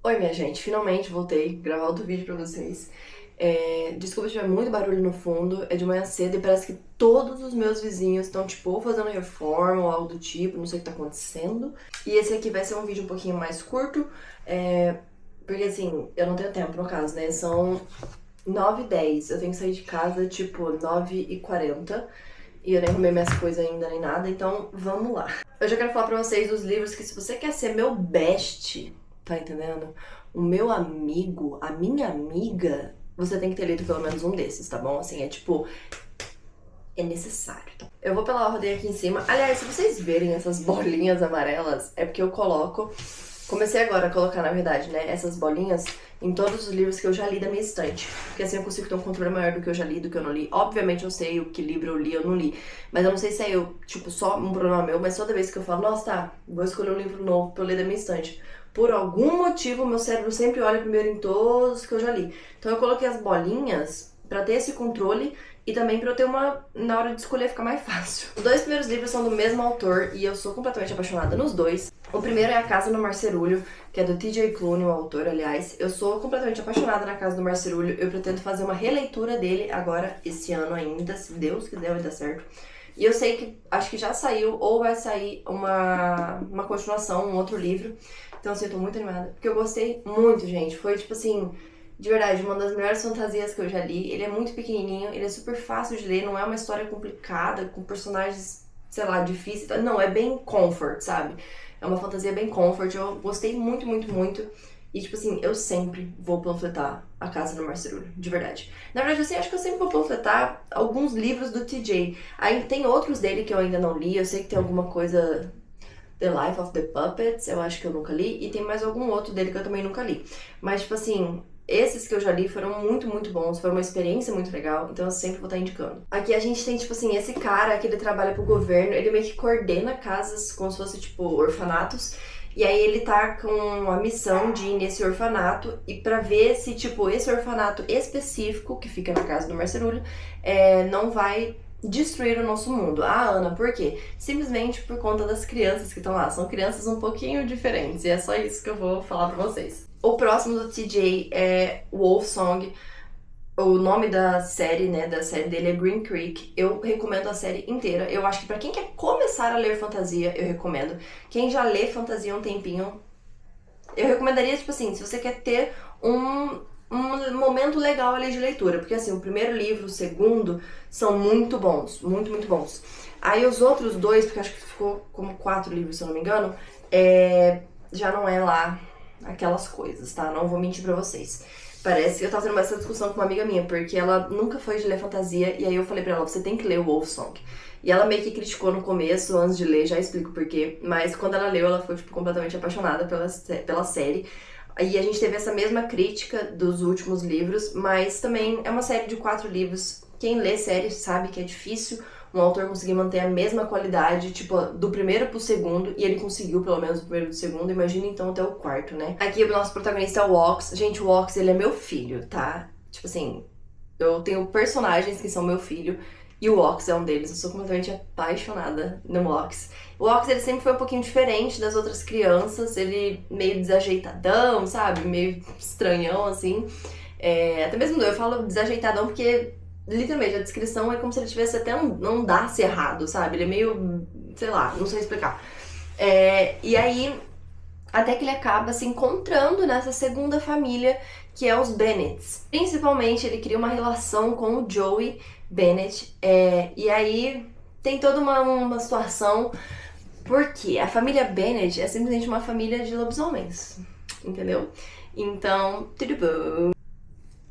Oi, minha gente, finalmente voltei a gravar outro vídeo pra vocês. Desculpa se tiver muito barulho no fundo, é de manhã cedo e parece que todos os meus vizinhos estão, tipo, ou fazendo reforma ou algo do tipo, não sei o que tá acontecendo. E esse aqui vai ser um vídeo um pouquinho mais curto, porque assim, eu não tenho tempo no caso, né? São 9h10, eu tenho que sair de casa, tipo, 9h40. E eu nem arrumei minhas coisas ainda nem nada, então vamos lá. Eu já quero falar pra vocês dos livros que se você quer ser meu best, tá entendendo? O meu amigo, a minha amiga, você tem que ter lido pelo menos um desses, tá bom? Assim, é tipo, é necessário, tá? Eu vou pela ordem aqui em cima. Aliás, se vocês verem essas bolinhas amarelas, é porque eu coloco... Comecei agora a colocar, na verdade, né, essas bolinhas em todos os livros que eu já li da minha estante. Porque assim eu consigo ter um controle maior do que eu já li, do que eu não li. Obviamente eu sei o que livro eu li ou não li. Mas eu não sei se é eu, tipo, só um problema meu, mas toda vez que eu falo, nossa, tá, vou escolher um livro novo pra eu ler da minha estante. Por algum motivo, meu cérebro sempre olha primeiro em todos os que eu já li. Então eu coloquei as bolinhas pra ter esse controle e também pra eu ter uma... na hora de escolher ficar mais fácil. Os dois primeiros livros são do mesmo autor e eu sou completamente apaixonada nos dois. O primeiro é A Casa no Marcerulho, que é do T.J. Klune, o autor, aliás. Eu sou completamente apaixonada na Casa do Marcerulho. Eu pretendo fazer uma releitura dele agora, esse ano ainda, se Deus quiser vai dar certo. E eu sei que, acho que já saiu ou vai sair uma continuação, um outro livro. Então assim, eu tô muito animada, porque eu gostei muito, gente. Foi tipo assim, de verdade, uma das melhores fantasias que eu já li. Ele é muito pequenininho, ele é super fácil de ler, não é uma história complicada, com personagens, sei lá, difíceis. Não, é bem comfort, sabe? É uma fantasia bem comfort, eu gostei muito, muito, muito. E, tipo assim, eu sempre vou panfletar A Casa no Marcerulho, de verdade. Na verdade, assim, acho que eu sempre vou panfletar alguns livros do TJ. Aí tem outros dele que eu ainda não li, eu sei que tem alguma coisa... The Life of the Puppets, eu acho que eu nunca li. E tem mais algum outro dele que eu também nunca li. Mas, tipo assim... Esses que eu já li foram muito, muito bons, foi uma experiência muito legal, então eu sempre vou estar indicando. Aqui a gente tem, tipo assim, esse cara que ele trabalha pro governo, ele meio que coordena casas como se fosse, tipo, orfanatos, e aí ele tá com a missão de ir nesse orfanato e pra ver se, tipo, esse orfanato específico, que fica na casa do Marcerulho, não vai destruir o nosso mundo. Ah, Ana, por quê? Simplesmente por conta das crianças que estão lá. São crianças um pouquinho diferentes, e é só isso que eu vou falar pra vocês. O próximo do TJ é Wolf Song. O nome da série, né, da série dele é Green Creek. Eu recomendo a série inteira. Eu acho que pra quem quer começar a ler fantasia, eu recomendo. Quem já lê fantasia há um tempinho, eu recomendaria, tipo assim, se você quer ter um momento legal ali de leitura. Porque assim, o primeiro livro, o segundo, são muito bons. Muito, muito bons. Aí os outros dois, porque acho que ficou como 4 livros, se eu não me engano, já não é lá aquelas coisas, tá? Não vou mentir pra vocês. Parece que eu tava tendo essa discussão com uma amiga minha, porque ela nunca foi de ler fantasia, e aí eu falei pra ela, você tem que ler o Wolfsong. E ela meio que criticou no começo, antes de ler, já explico porquê, mas quando ela leu, ela foi, tipo, completamente apaixonada pela série. E a gente teve essa mesma crítica dos últimos livros, mas também é uma série de 4 livros. Quem lê série sabe que é difícil um autor conseguir manter a mesma qualidade, tipo, do primeiro pro segundo, e ele conseguiu pelo menos do primeiro pro segundo, imagina então até o quarto, né? Aqui o nosso protagonista é o Ox. Gente, o Ox, ele é meu filho, tá? Tipo assim, eu tenho personagens que são meu filho, e o Ox é um deles. Eu sou completamente apaixonada no Ox. O Ox, ele sempre foi um pouquinho diferente das outras crianças, ele meio desajeitadão, sabe? Meio estranhão, assim. Até mesmo eu falo desajeitadão porque... Literalmente, a descrição é como se ele tivesse até um andasse errado, sabe? Ele é meio, sei lá, não sei explicar. E aí, até que ele acaba se encontrando nessa segunda família, que é os Bennets. Principalmente, ele cria uma relação com o Joey Bennett. E aí, tem toda uma situação, porque a família Bennett é simplesmente uma família de lobisomens, entendeu? Então, tudo bom.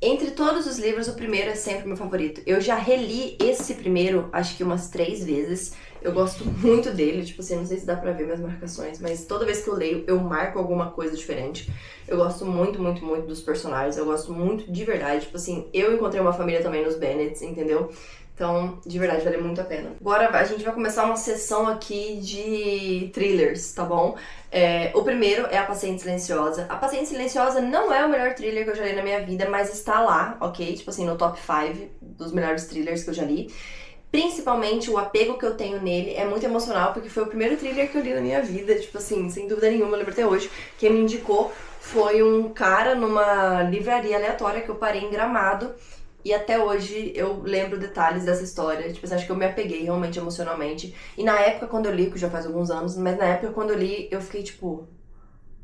Entre todos os livros, o primeiro é sempre meu favorito. Eu já reli esse primeiro, acho que umas 3 vezes. Eu gosto muito dele, tipo assim, não sei se dá pra ver minhas marcações, mas toda vez que eu leio, eu marco alguma coisa diferente. Eu gosto muito, muito, muito dos personagens, eu gosto muito de verdade. Tipo assim, eu encontrei uma família também nos Bennets, entendeu? Então, de verdade, vale muito a pena. Agora a gente vai começar uma sessão aqui de thrillers, tá bom? O primeiro é A Paciente Silenciosa. A Paciente Silenciosa não é o melhor thriller que eu já li na minha vida, mas está lá, ok? Tipo assim, no top 5 dos melhores thrillers que eu já li. Principalmente o apego que eu tenho nele é muito emocional, porque foi o primeiro thriller que eu li na minha vida, tipo assim, sem dúvida nenhuma, eu lembro até hoje. Quem me indicou Foi um cara numa livraria aleatória que eu parei em Gramado. E até hoje eu lembro detalhes dessa história. Tipo, acho que eu me apeguei realmente emocionalmente. E na época quando eu li, que já faz alguns anos, mas na época quando eu li, eu fiquei tipo,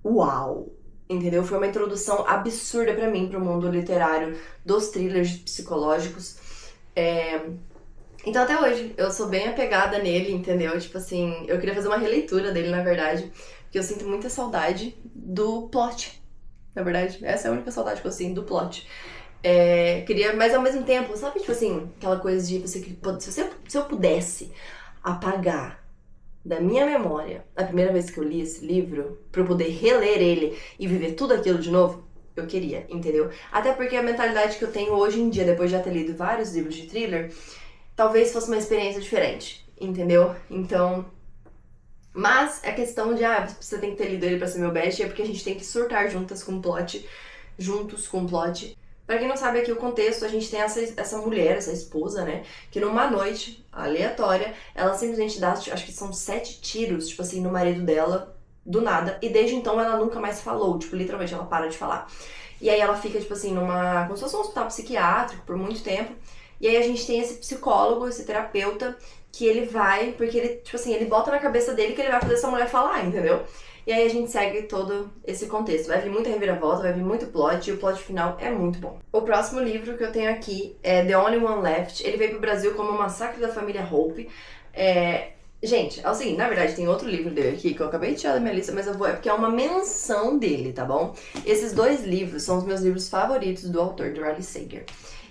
uau! Entendeu? Foi uma introdução absurda pra mim, pro mundo literário, dos thrillers psicológicos. Então até hoje, eu sou bem apegada nele, entendeu? Tipo assim, eu queria fazer uma releitura dele, na verdade, porque eu sinto muita saudade do plot. Na verdade, essa é a única saudade que eu sinto do plot. Queria, mas ao mesmo tempo, sabe, tipo assim, aquela coisa de se eu pudesse apagar da minha memória a primeira vez que eu li esse livro, pra eu poder reler ele e viver tudo aquilo de novo, eu queria, entendeu? Até porque a mentalidade que eu tenho hoje em dia, depois de já ter lido vários livros de thriller, talvez fosse uma experiência diferente, entendeu? Então, mas a questão de, você tem que ter lido ele pra ser meu best, é porque a gente tem que surtar juntos com o plot. Pra quem não sabe aqui o contexto, a gente tem essa mulher, essa esposa, né, que numa noite aleatória, ela simplesmente dá, acho que são 7 tiros, tipo assim, no marido dela, do nada, e desde então ela nunca mais falou, tipo, literalmente ela para de falar. E aí ela fica, tipo assim, como se fosse um hospital psiquiátrico por muito tempo, e aí a gente tem esse psicólogo, esse terapeuta, que ele vai, porque ele, tipo assim, ele bota na cabeça dele que ele vai fazer essa mulher falar, entendeu? E aí a gente segue todo esse contexto. Vai vir muita reviravolta, vai vir muito plot, e o plot final é muito bom. O próximo livro que eu tenho aqui é The Only One Left. Ele veio pro Brasil como O Massacre da Família Hope. Gente, é o seguinte, na verdade tem outro livro dele aqui que eu acabei de tirar da minha lista, mas é porque é uma menção dele, tá bom? Esses 2 livros são os meus livros favoritos do autor, do Riley Sager.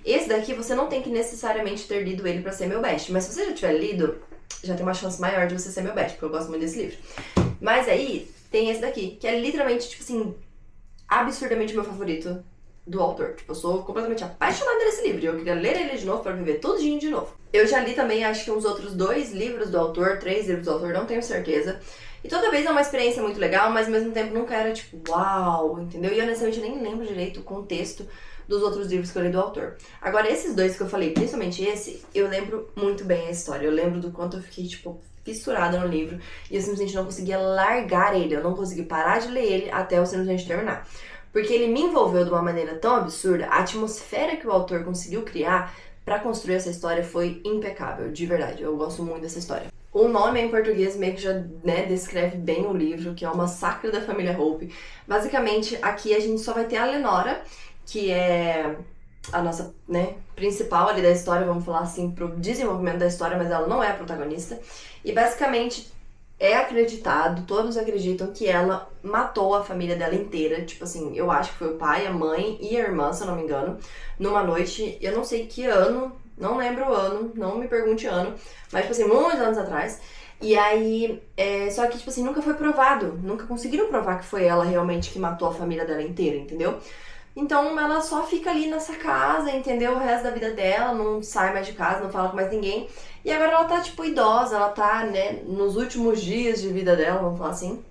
Esse daqui você não tem que necessariamente ter lido ele pra ser meu best, mas se você já tiver lido, já tem uma chance maior de você ser meu best, porque eu gosto muito desse livro. Mas aí tem esse daqui, que é literalmente, tipo assim, absurdamente meu favorito do autor. Tipo, eu sou completamente apaixonada nesse livro e eu queria ler ele de novo pra viver tudinho de novo. Eu já li também, acho que uns outros 2 livros do autor, 3 livros do autor, não tenho certeza. E toda vez é uma experiência muito legal, mas ao mesmo tempo nunca era tipo, uau, entendeu? E honestamente nem lembro direito o contexto dos outros livros que eu li do autor. Agora, esses 2 que eu falei, principalmente esse, eu lembro muito bem a história. Eu lembro do quanto eu fiquei, tipo, fissurada no livro e eu simplesmente não conseguia largar ele, eu não consegui parar de ler ele até eu simplesmente terminar. Porque ele me envolveu de uma maneira tão absurda, a atmosfera que o autor conseguiu criar pra construir essa história foi impecável, de verdade. Eu gosto muito dessa história. O nome em português meio que já, né, descreve bem o livro, que é O Massacre da Família Hope. Basicamente, aqui a gente só vai ter a Lenora, que é a nossa, né, principal ali da história, vamos falar assim, pro desenvolvimento da história, mas ela não é a protagonista. E basicamente é acreditado, todos acreditam que ela matou a família dela inteira. Tipo assim, eu acho que foi o pai, a mãe e a irmã, se eu não me engano, numa noite, eu não sei que ano, não lembro o ano, não me pergunte ano, mas tipo assim, muitos anos atrás. E aí, só que tipo assim, nunca foi provado, nunca conseguiram provar que foi ela realmente que matou a família dela inteira, entendeu? Então ela só fica ali nessa casa, entendeu? O resto da vida dela, não sai mais de casa, não fala com mais ninguém. E agora ela tá, tipo, idosa, ela tá, né, nos últimos dias de vida dela, vamos falar assim.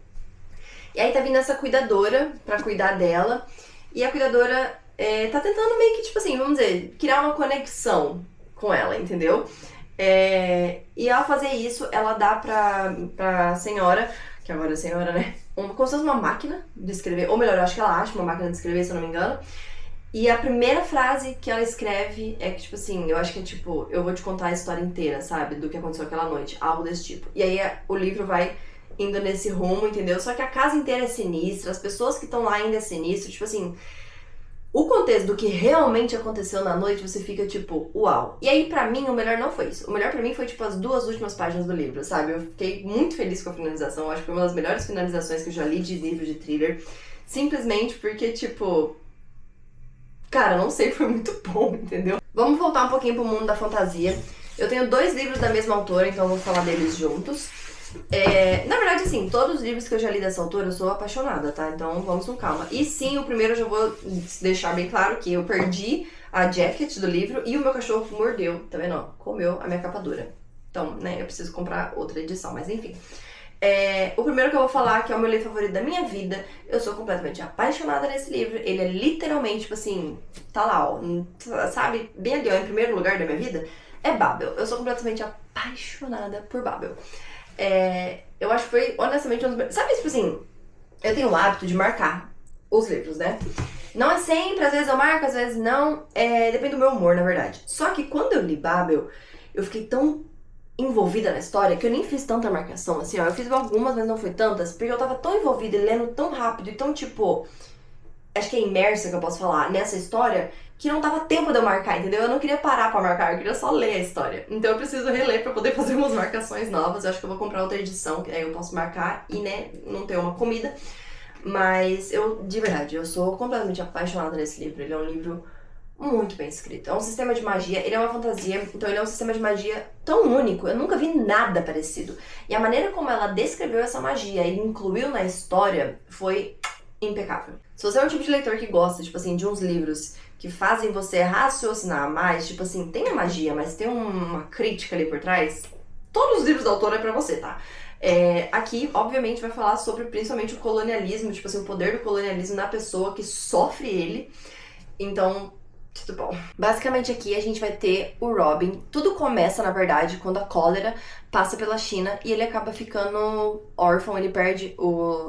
E aí tá vindo essa cuidadora pra cuidar dela. E a cuidadora tá tentando meio que, tipo assim, vamos dizer, criar uma conexão com ela, entendeu? E ao fazer isso, ela dá pra senhora, que agora é senhora, né? Como se fosse uma máquina de escrever, ou melhor, eu acho que ela acha uma máquina de escrever, se eu não me engano. E a primeira frase que ela escreve é que, tipo assim, eu acho que é tipo, eu vou te contar a história inteira, sabe? Do que aconteceu aquela noite, algo desse tipo. E aí o livro vai indo nesse rumo, entendeu? Só que a casa inteira é sinistra, as pessoas que estão lá ainda é sinistro, tipo assim, o contexto do que realmente aconteceu na noite, você fica tipo, uau. E aí, pra mim, o melhor não foi isso. O melhor pra mim foi, tipo, as 2 últimas páginas do livro, sabe? Eu fiquei muito feliz com a finalização. Acho que foi uma das melhores finalizações que eu já li de livro de thriller. Simplesmente porque, tipo... Cara, não sei, foi muito bom, entendeu? Vamos voltar um pouquinho pro mundo da fantasia. Eu tenho 2 livros da mesma autora, então eu vou falar deles juntos. Na verdade, assim, todos os livros que eu já li dessa autora eu sou apaixonada, tá? Então vamos com calma. E sim, o primeiro eu já vou deixar bem claro que eu perdi a jacket do livro e o meu cachorro mordeu, tá vendo? Ó, comeu a minha capa dura. Então, né, eu preciso comprar outra edição, mas enfim. O primeiro que eu vou falar, que é o meu livro favorito da minha vida, eu sou completamente apaixonada nesse livro. Ele é literalmente, tipo assim, tá lá, ó, sabe? Bem ali, ó, em primeiro lugar da minha vida, é Babel. Eu sou completamente apaixonada por Babel. Eu acho que foi, honestamente, um dos meus... Sabe, tipo assim, eu tenho o hábito de marcar os livros, né? Não é sempre, às vezes eu marco, às vezes não. Depende do meu humor, na verdade. Só que quando eu li Babel, eu fiquei tão envolvida na história que eu nem fiz tanta marcação, assim, ó. Eu fiz algumas, mas não foi tantas, porque eu tava tão envolvida e lendo tão rápido e tão, tipo, acho que é imersa que eu posso falar, nessa história, que não dava tempo de eu marcar, entendeu? Eu não queria parar pra marcar, eu queria só ler a história. Então eu preciso reler pra poder fazer umas marcações novas. Eu acho que eu vou comprar outra edição, que aí eu posso marcar e, né, não ter uma comida. Mas de verdade, eu sou completamente apaixonada nesse livro. Ele é um livro muito bem escrito. É um sistema de magia, ele é uma fantasia, então ele é um sistema de magia tão único. Eu nunca vi nada parecido. E a maneira como ela descreveu essa magia e incluiu na história foi impecável. Se você é um tipo de leitor que gosta, tipo assim, de uns livros que fazem você raciocinar mais, tipo assim, tem a magia, mas tem uma crítica ali por trás, todos os livros da autora é pra você, tá? Aqui, obviamente, vai falar sobre principalmente o colonialismo, tipo assim, o poder do colonialismo na pessoa que sofre ele. Então, tudo bom. Basicamente aqui a gente vai ter o Robin. Tudo começa, na verdade, quando a cólera passa pela China e ele acaba ficando órfão, ele perde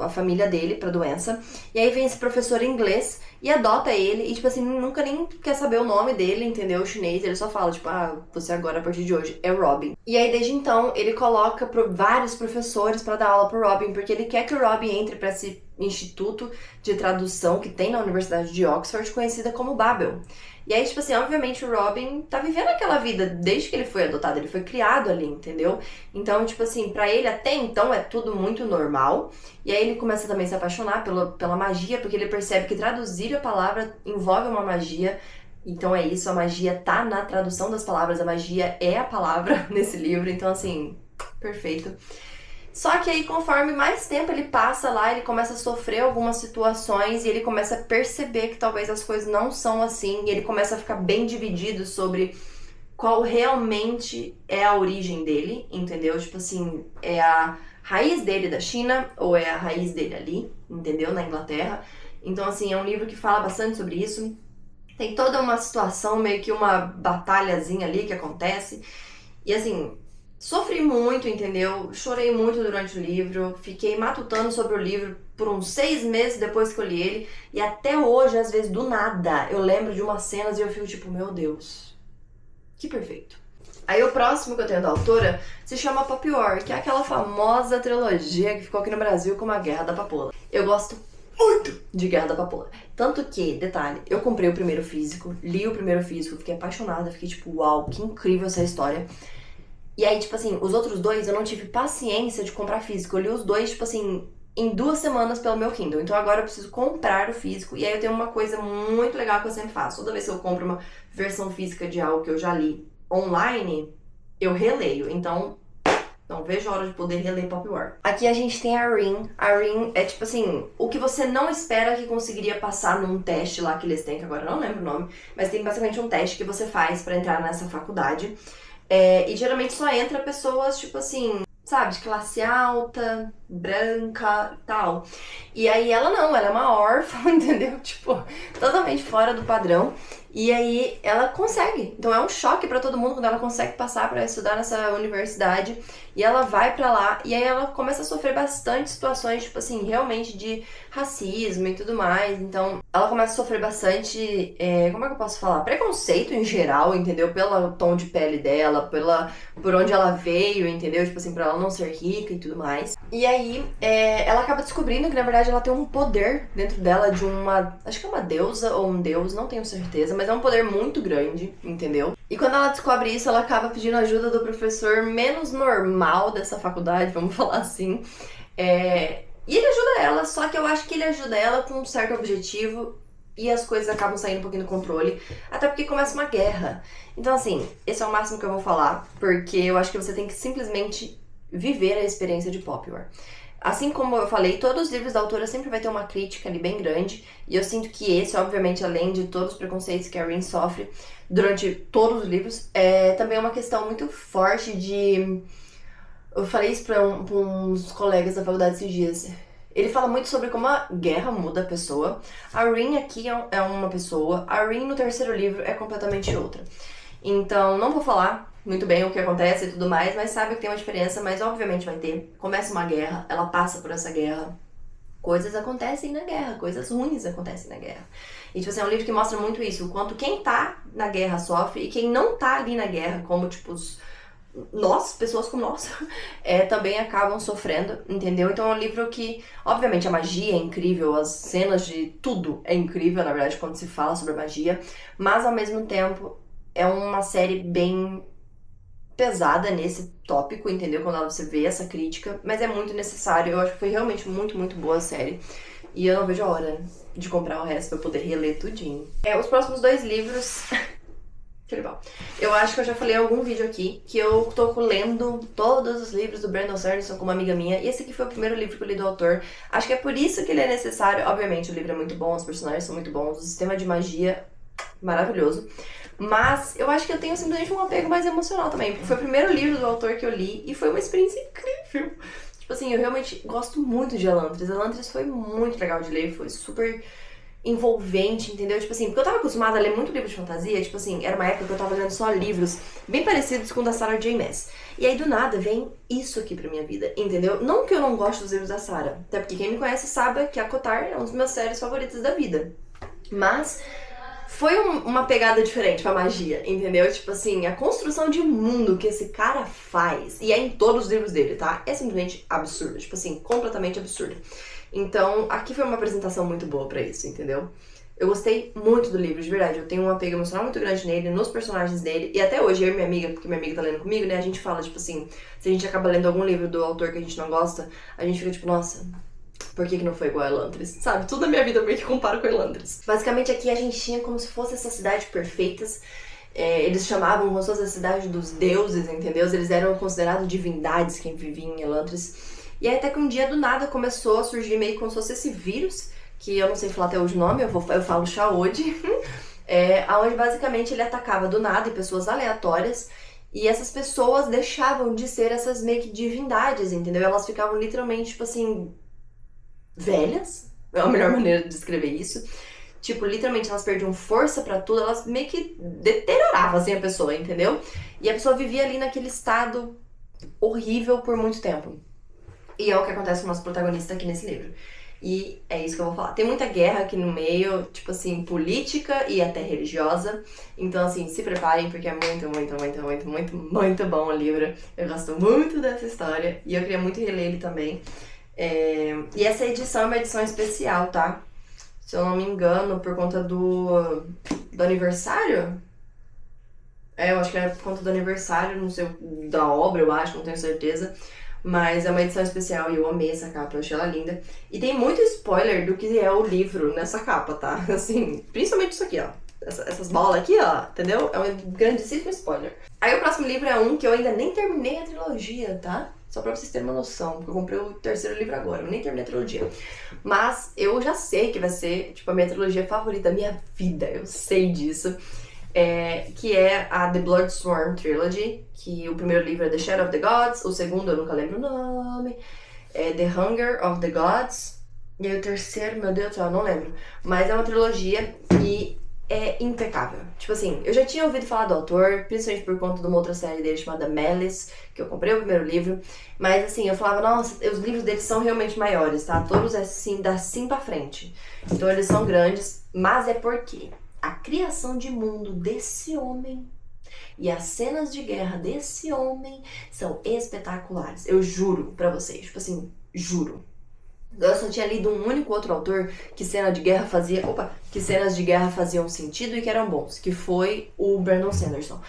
a família dele pra doença. E aí vem esse professor inglês e adota ele e, tipo assim, nunca nem quer saber o nome dele, entendeu? O chinês, ele só fala, tipo, você agora, a partir de hoje, é Robin. E aí, desde então, ele coloca vários professores pra dar aula pro Robin, porque ele quer que o Robin entre pra esse instituto de tradução que tem na Universidade de Oxford, conhecida como Babel. E aí, tipo assim, obviamente o Robin tá vivendo aquela vida desde que ele foi adotado, ele foi criado ali, entendeu? Então, tipo assim, pra ele até então é tudo muito normal. E aí ele começa também a se apaixonar pela magia, porque ele percebe que traduzir a palavra envolve uma magia. Então é isso, a magia tá na tradução das palavras, a magia é a palavra nesse livro, então assim, perfeito. Só que aí, conforme mais tempo ele passa lá, ele começa a sofrer algumas situações e ele começa a perceber que talvez as coisas não são assim, e ele começa a ficar bem dividido sobre qual realmente é a origem dele, entendeu? Tipo assim, é a raiz dele da China ou é a raiz dele ali, entendeu? Na Inglaterra. Então, assim, é um livro que fala bastante sobre isso. Tem toda uma situação, meio que uma batalhazinha ali que acontece. E assim, sofri muito, entendeu? Chorei muito durante o livro, fiquei matutando sobre o livro por uns 6 meses depois que eu li ele, e até hoje, às vezes, do nada, eu lembro de umas cenas e eu fico tipo, meu Deus, que perfeito. Aí o próximo que eu tenho da autora se chama Poppy War, que é aquela famosa trilogia que ficou aqui no Brasil como a Guerra da Papoula. Eu gosto muito de Guerra da Papoula. Tanto que, detalhe, eu comprei o primeiro físico, li o primeiro físico, fiquei apaixonada, fiquei tipo, uau, que incrível essa história. E aí, tipo assim, os outros dois eu não tive paciência de comprar físico. Eu li os dois, tipo assim, em 2 semanas pelo meu Kindle. Então agora eu preciso comprar o físico. E aí eu tenho uma coisa muito legal que eu sempre faço. Toda vez que eu compro uma versão física de algo que eu já li online, eu releio. Então, não vejo a hora de poder reler Poppy War. Aqui a gente tem a Rin. A Rin é tipo assim, o que você não espera que conseguiria passar num teste lá que eles têm, que agora eu não lembro o nome, mas tem basicamente um teste que você faz pra entrar nessa faculdade. E geralmente só entra pessoas, tipo assim, sabe, de classe alta, branca e tal. E aí ela não, ela é uma órfã, entendeu? Tipo, totalmente fora do padrão. E aí ela consegue. Então é um choque pra todo mundo quando ela consegue passar pra estudar nessa universidade. E ela vai pra lá e aí ela começa a sofrer bastante situações, tipo assim, realmente de racismo e tudo mais. Então ela começa a sofrer bastante, como é que eu posso falar? Preconceito em geral, entendeu? Pelo tom de pele dela, por onde ela veio, entendeu? Tipo assim, pra ela não ser rica e tudo mais. E aí ela acaba descobrindo que na verdade ela tem um poder dentro dela de uma, acho que é uma deusa ou um deus, não tenho certeza, mas é um poder muito grande, entendeu? E quando ela descobre isso, ela acaba pedindo ajuda do professor menos normal dessa faculdade, vamos falar assim. E ele ajuda ela, só que eu acho que ele ajuda ela com um certo objetivo e as coisas acabam saindo um pouquinho do controle, até porque começa uma guerra. Então assim, esse é o máximo que eu vou falar, porque eu acho que você tem que simplesmente viver a experiência de Poppy War. Assim como eu falei, todos os livros da autora sempre vai ter uma crítica ali bem grande, e eu sinto que esse, obviamente, além de todos os preconceitos que a Rin sofre durante todos os livros, também é uma questão muito forte de... Eu falei isso pra uns colegas da faculdade esses dias. Ele fala muito sobre como a guerra muda a pessoa. A Rin aqui é uma pessoa, a Rin no terceiro livro é completamente outra. Então, não vou falar muito bem o que acontece e tudo mais, mas sabe que tem uma diferença, mas obviamente vai ter. Começa uma guerra, ela passa por essa guerra coisas acontecem na guerra, coisas ruins acontecem na guerra. E, tipo assim, é um livro que mostra muito isso, o quanto quem tá na guerra sofre e quem não tá ali na guerra, como, tipo, nós, pessoas como nós, também acabam sofrendo, entendeu? Então é um livro que, obviamente, a magia é incrível, as cenas de tudo é incrível, na verdade, quando se fala sobre a magia, mas, ao mesmo tempo, é uma série bem pesada nesse tópico, entendeu? Quando você vê essa crítica, mas é muito necessário. Eu acho que foi realmente muito, muito boa a série. E eu não vejo a hora de comprar o resto pra poder reler tudinho. Os próximos 2 livros... Que legal. Eu acho que eu já falei em algum vídeo aqui que eu tô lendo todos os livros do Brandon Sanderson com uma amiga minha. E esse aqui foi o primeiro livro que eu li do autor. Acho que é por isso que ele é necessário. Obviamente, o livro é muito bom, os personagens são muito bons, o sistema de magia maravilhoso. Mas eu acho que eu tenho simplesmente um apego mais emocional também, porque foi o primeiro livro do autor que eu li e foi uma experiência incrível. Tipo assim, eu realmente gosto muito de Elantris. Elantris foi muito legal de ler, foi super envolvente, entendeu? Tipo assim, porque eu tava acostumada a ler muito livro de fantasia, tipo assim, era uma época que eu tava lendo só livros bem parecidos com o da Sarah J. Maas. E aí, do nada, vem isso aqui pra minha vida, entendeu? Não que eu não goste dos livros da Sarah, até porque quem me conhece sabe que a Kotar é uma das minhas séries favoritas da vida. Mas foi uma pegada diferente pra magia, entendeu? Tipo assim, a construção de mundo que esse cara faz, e é em todos os livros dele, tá? É simplesmente absurdo, tipo assim, completamente absurdo. Então, aqui foi uma apresentação muito boa pra isso, entendeu? Eu gostei muito do livro, de verdade. Eu tenho um apego emocional muito grande nele, nos personagens dele. E até hoje, eu e minha amiga, porque minha amiga tá lendo comigo, né? A gente fala, tipo assim, se a gente acaba lendo algum livro do autor que a gente não gosta, a gente fica tipo, nossa, por que não foi igual a Elantris? Sabe? Tudo na minha vida eu meio que comparo com Elantris. Basicamente, aqui a gente tinha como se fosse essa cidade perfeitas. Eles chamavam como se fosse a cidade dos deuses, entendeu? Eles eram considerados divindades quem vivia em Elantris. E aí até que um dia, do nada, começou a surgir meio como se fosse esse vírus, que eu não sei falar até hoje o nome, eu falo Shaod, onde basicamente ele atacava do nada em pessoas aleatórias, e essas pessoas deixavam de ser essas meio que divindades, entendeu? Elas ficavam literalmente, tipo assim, velhas, é a melhor maneira de descrever isso. Tipo, literalmente elas perdiam força pra tudo, elas meio que deterioravam assim a pessoa, entendeu? E a pessoa vivia ali naquele estado horrível por muito tempo. E é o que acontece com o nosso protagonista aqui nesse livro. E é isso que eu vou falar. Tem muita guerra aqui no meio, tipo assim, política e até religiosa. Então, assim, se preparem, porque é muito, muito, muito, muito, muito, muito bom o livro. Eu gosto muito dessa história e eu queria muito reler ele também. E essa edição é uma edição especial, tá? Se eu não me engano, por conta do aniversário. Eu acho que é por conta do aniversário, não sei, da obra, eu acho, não tenho certeza. Mas é uma edição especial e eu amei essa capa, eu achei ela linda. E tem muito spoiler do que é o livro nessa capa, tá? Assim, principalmente isso aqui, ó. Essas bolas aqui, ó, entendeu? É um grandíssimo spoiler. Aí o próximo livro é um que eu ainda nem terminei a trilogia, tá? Só pra vocês terem uma noção, porque eu comprei o 3º livro agora, eu nem terminei a trilogia. Mas eu já sei que vai ser, tipo, a minha trilogia favorita da minha vida, eu sei disso. Que é a The Bloodsworn Trilogy, que o primeiro livro é The Shadow of the Gods, o segundo eu nunca lembro o nome, é The Hunger of the Gods, e aí o terceiro, meu Deus do céu, eu não lembro. Mas é uma trilogia e é impecável. Tipo assim, eu já tinha ouvido falar do autor, principalmente por conta de uma outra série dele chamada Malice, que eu comprei o primeiro livro, mas assim, eu falava, nossa, os livros deles são realmente maiores, tá? Todos assim, da sim pra frente. Então eles são grandes, mas é porque a criação de mundo desse homem e as cenas de guerra desse homem são espetaculares. Eu juro pra vocês, tipo assim, juro. Eu só tinha lido um único outro autor que cenas de guerra faziam sentido e que eram bons, que foi o Brandon Sanderson.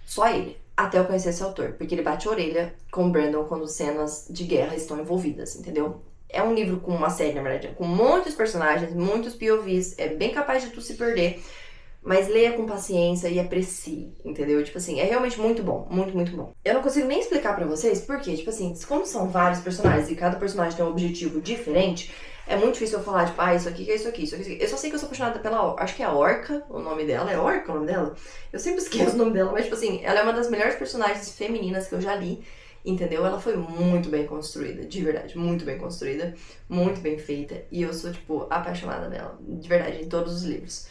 Só ele, até eu conhecer esse autor, porque ele bate a orelha com o Brandon quando cenas de guerra estão envolvidas, entendeu? É um livro com uma série, na verdade, com muitos personagens, muitos POVs, é bem capaz de tu se perder, mas leia com paciência e aprecie, entendeu? Tipo assim, é realmente muito bom, muito, muito bom. Eu não consigo nem explicar pra vocês porque, tipo assim, como são vários personagens e cada personagem tem um objetivo diferente, é muito difícil eu falar, tipo, isso aqui que é isso aqui, isso aqui. Eu só sei que eu sou apaixonada pela, acho que é a Orca, o nome dela, é Orca o nome dela? Eu sempre esqueço o nome dela, mas tipo assim, ela é uma das melhores personagens femininas que eu já li, entendeu? Ela foi muito bem construída, de verdade, muito bem construída, muito bem feita, e eu sou, tipo, apaixonada dela, de verdade, em todos os livros.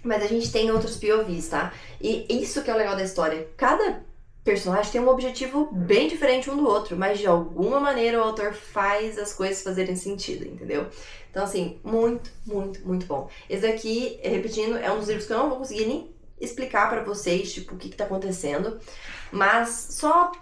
Mas a gente tem outros POVs, tá? E isso que é o legal da história. Cada personagens têm um objetivo bem diferente um do outro, mas de alguma maneira o autor faz as coisas fazerem sentido, entendeu? Então, assim, muito, muito, muito bom. Esse daqui, repetindo, é um dos livros que eu não vou conseguir nem explicar pra vocês, tipo, o que tá acontecendo, mas só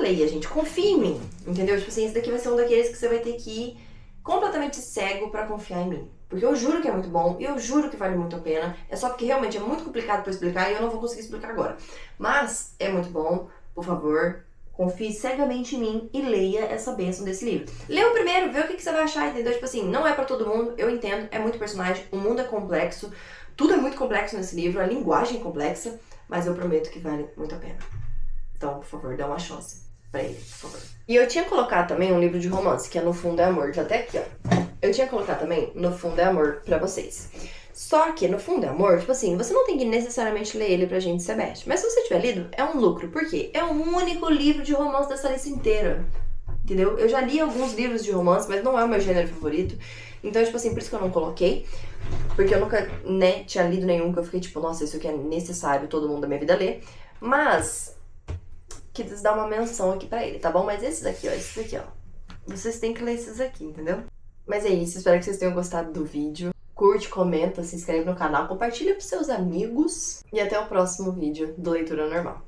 leia, gente, confia em mim, entendeu? Tipo assim, esse daqui vai ser um daqueles que você vai ter que ir completamente cego pra confiar em mim. Porque eu juro que é muito bom, e eu juro que vale muito a pena. É só porque realmente é muito complicado pra explicar e eu não vou conseguir explicar agora. Mas é muito bom, por favor, confie cegamente em mim e leia essa bênção desse livro. Lê o primeiro, vê o que você vai achar, entendeu? Tipo assim, não é pra todo mundo, eu entendo, é muito personagem, o mundo é complexo, tudo é muito complexo nesse livro, a linguagem é complexa, mas eu prometo que vale muito a pena. Então, por favor, dá uma chance pra ele, por favor. E eu tinha colocado também um livro de romance, que é No Fundo é Amor, tá até aqui, ó. Eu tinha colocado também No Fundo é Amor pra vocês. Só que No Fundo é Amor, tipo assim, você não tem que necessariamente ler ele pra gente ser best. Mas se você tiver lido, é um lucro. Por quê? É o único livro de romance dessa lista inteira. Entendeu? Eu já li alguns livros de romance, mas não é o meu gênero favorito. Então, tipo assim, por isso que eu não coloquei. Porque eu nunca, né, tinha lido nenhum que eu fiquei tipo, nossa, isso aqui é necessário todo mundo da minha vida ler. Mas quis dar uma menção aqui pra ele, tá bom? Mas esses aqui, ó. Vocês têm que ler esses aqui, entendeu? Mas é isso, espero que vocês tenham gostado do vídeo. Curte, comenta, se inscreve no canal, compartilha pros seus amigos. E até o próximo vídeo do Leitura Normal.